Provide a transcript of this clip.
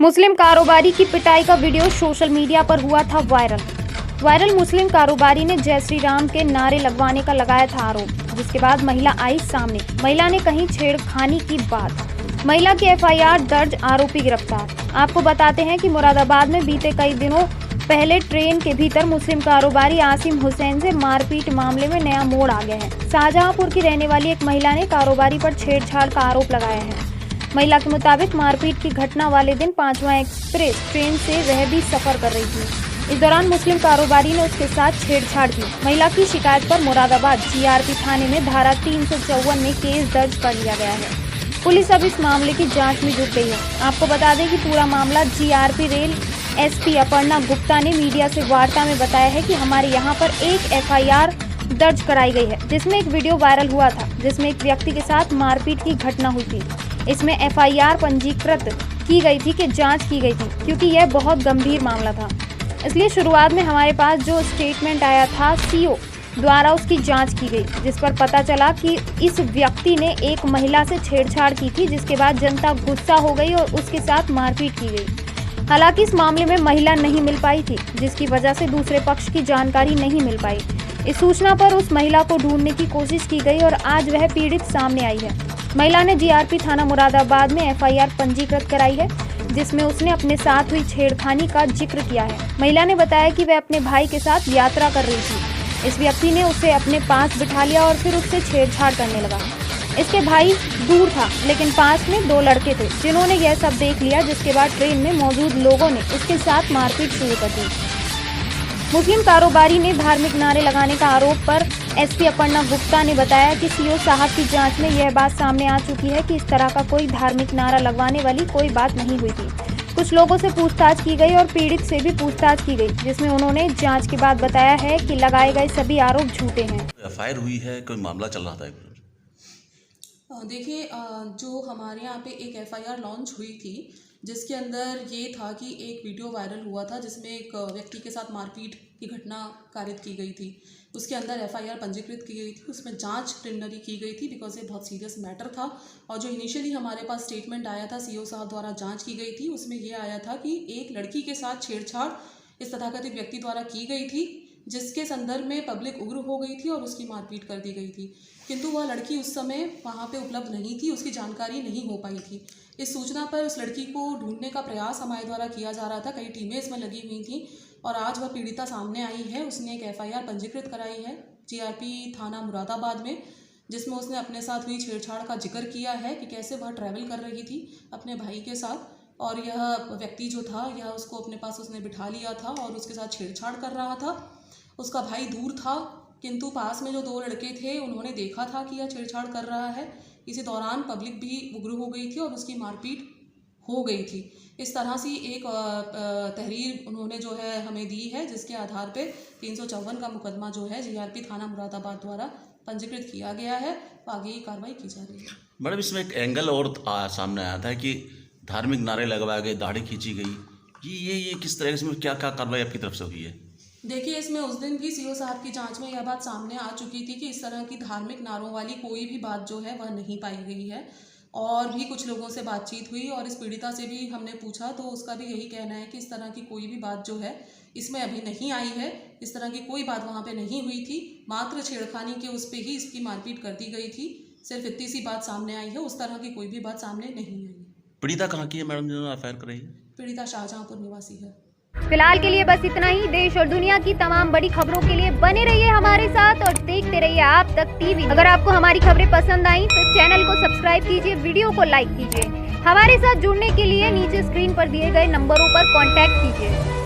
मुस्लिम कारोबारी की पिटाई का वीडियो सोशल मीडिया पर हुआ था वायरल मुस्लिम कारोबारी ने जय श्री राम के नारे लगवाने का लगाया था आरोप, जिसके बाद महिला आई सामने। महिला ने कही छेड़खानी की बात। महिला की एफआईआर दर्ज, आरोपी गिरफ्तार। आपको बताते हैं कि मुरादाबाद में बीते कई दिनों पहले ट्रेन के भीतर मुस्लिम कारोबारी आसिम हुसैन से मारपीट मामले में नया मोड़ आ गया है। शाहजहांपुर की रहने वाली एक महिला ने कारोबारी पर छेड़छाड़ का आरोप लगाया है। महिला के मुताबिक मारपीट की घटना वाले दिन 5वां एक्सप्रेस ट्रेन से वह भी सफर कर रही थी। इस दौरान मुस्लिम कारोबारी ने उसके साथ छेड़छाड़ की। महिला की शिकायत पर मुरादाबाद जीआरपी थाने में धारा 354 में केस दर्ज कर लिया गया है। पुलिस अब इस मामले की जांच में जुट गई है। आपको बता दें कि पूरा मामला GRP rail SP Aparna Gupta ने मीडिया से वार्ता में बताया है कि हमारे यहाँ पर एक एफआईआर दर्ज कराई गई है, जिसमें एक वीडियो वायरल हुआ था, जिसमें एक व्यक्ति के साथ मारपीट की घटना हुई थी। इसमें एफआईआर पंजीकृत की गई थी कि जांच की गई थी, क्योंकि यह बहुत गंभीर मामला था। इसलिए शुरुआत में हमारे पास जो स्टेटमेंट आया था सीओ द्वारा, उसकी जांच की गई, जिस पर पता चला कि इस व्यक्ति ने एक महिला से छेड़छाड़ की थी, जिसके बाद जनता गुस्सा हो गई और उसके साथ मारपीट की गई। हालांकि इस मामले में महिला नहीं मिल पाई थी, जिसकी वजह से दूसरे पक्ष की जानकारी नहीं मिल पाई। इस सूचना पर उस महिला को ढूंढने की कोशिश की गई और आज वह पीड़ित सामने आई है। महिला ने जीआरपी थाना मुरादाबाद में एफआईआर पंजीकृत कराई है, जिसमें उसने अपने साथ हुई छेड़खानी का जिक्र किया है। महिला ने बताया कि वह अपने भाई के साथ यात्रा कर रही थी। इस व्यक्ति ने उसे अपने पास बिठा लिया और फिर उससे छेड़छाड़ करने लगा। इसके भाई दूर था, लेकिन पास में 2 लड़के थे, जिन्होंने यह सब देख लिया, जिसके बाद ट्रेन में मौजूद लोगों ने उसके साथ मारपीट शुरू कर दी। मुस्लिम कारोबारी ने धार्मिक नारे लगाने का आरोप पर एसपी अपर्णा गुप्ता ने बताया कि सीओ साहब की जांच में यह बात सामने आ चुकी है कि इस तरह का कोई धार्मिक नारा लगवाने वाली कोई बात नहीं हुई थी। कुछ लोगों से पूछताछ की गई और पीड़ित से भी पूछताछ की गई, जिसमें उन्होंने जांच के बाद बताया है कि लगाए गए सभी आरोप झूठे हैं। एफआईआर हुई है, कोई मामला चल रहा था? देखिए, जो हमारे यहाँ पे एक एफआईआर लॉन्च हुई थी, जिसके अंदर ये था कि एक वीडियो वायरल हुआ था, जिसमें एक व्यक्ति के साथ मारपीट की घटना कारित की गई थी। उसके अंदर एफआईआर पंजीकृत की गई थी, उसमें जांच प्रिलिमिनरी की गई थी, बिकॉज ये बहुत सीरियस मैटर था। और जो इनिशियली हमारे पास स्टेटमेंट आया था सीओ साहब द्वारा जांच की गई थी, उसमें ये आया था कि एक लड़की के साथ छेड़छाड़ इस तथाकथित व्यक्ति द्वारा की गई थी, जिसके संदर्भ में पब्लिक उग्र हो गई थी और उसकी मारपीट कर दी गई थी। किंतु वह लड़की उस समय वहाँ पे उपलब्ध नहीं थी, उसकी जानकारी नहीं हो पाई थी। इस सूचना पर उस लड़की को ढूंढने का प्रयास हमारे द्वारा किया जा रहा था, कई टीमें इसमें लगी हुई थी और आज वह पीड़िता सामने आई है। उसने एक एफआईआर पंजीकृत कराई है जीआरपी थाना मुरादाबाद में, जिसमें उसने अपने साथ हुई छेड़छाड़ का जिक्र किया है कि कैसे वह ट्रैवल कर रही थी अपने भाई के साथ और यह व्यक्ति जो था यह उसको अपने पास उसने बिठा लिया था और उसके साथ छेड़छाड़ कर रहा था। उसका भाई दूर था, किंतु पास में जो 2 लड़के थे उन्होंने देखा था कि यह छेड़छाड़ कर रहा है। इसी दौरान पब्लिक भी उग्र हो गई थी और उसकी मारपीट हो गई थी। इस तरह से एक तहरीर उन्होंने जो है हमें दी है, जिसके आधार पे 354 का मुकदमा जो है जीआरपी थाना मुरादाबाद द्वारा पंजीकृत किया गया है। आगे कार्रवाई की जा रही है। मैडम, इसमें एक एंगल और सामने आया था कि धार्मिक नारे लगवाए गए, दाढ़ी खींची गई। ये किस तरह से, क्या क्या कार्रवाई आपकी तरफ से हुई है? देखिए, इसमें उस दिन भी सीओ साहब की जांच में यह बात सामने आ चुकी थी कि इस तरह की धार्मिक नारों वाली कोई भी बात जो है वह नहीं पाई गई है। और भी कुछ लोगों से बातचीत हुई और इस पीड़िता से भी हमने पूछा, तो उसका भी यही कहना है कि इस तरह की कोई भी बात जो है इसमें अभी नहीं आई है। इस तरह की कोई बात वहाँ पे नहीं हुई थी, मात्र छेड़खानी के उस पर ही इसकी मारपीट कर दी गई थी। सिर्फ इतनी सी बात सामने आई है, उस तरह की कोई भी बात सामने नहीं आई। पीड़िता कहाँ की है मैडम, जिन्होंने एफआईआर कराई है? पीड़िता शाहजहांपुर निवासी है। फिलहाल के लिए बस इतना ही। देश और दुनिया की तमाम बड़ी खबरों के लिए बने रहिए हमारे साथ और देखते रहिए आप तक टीवी। अगर आपको हमारी खबरें पसंद आई तो चैनल को सब्सक्राइब कीजिए, वीडियो को लाइक कीजिए। हमारे साथ जुड़ने के लिए नीचे स्क्रीन पर दिए गए नंबरों पर कांटेक्ट कीजिए।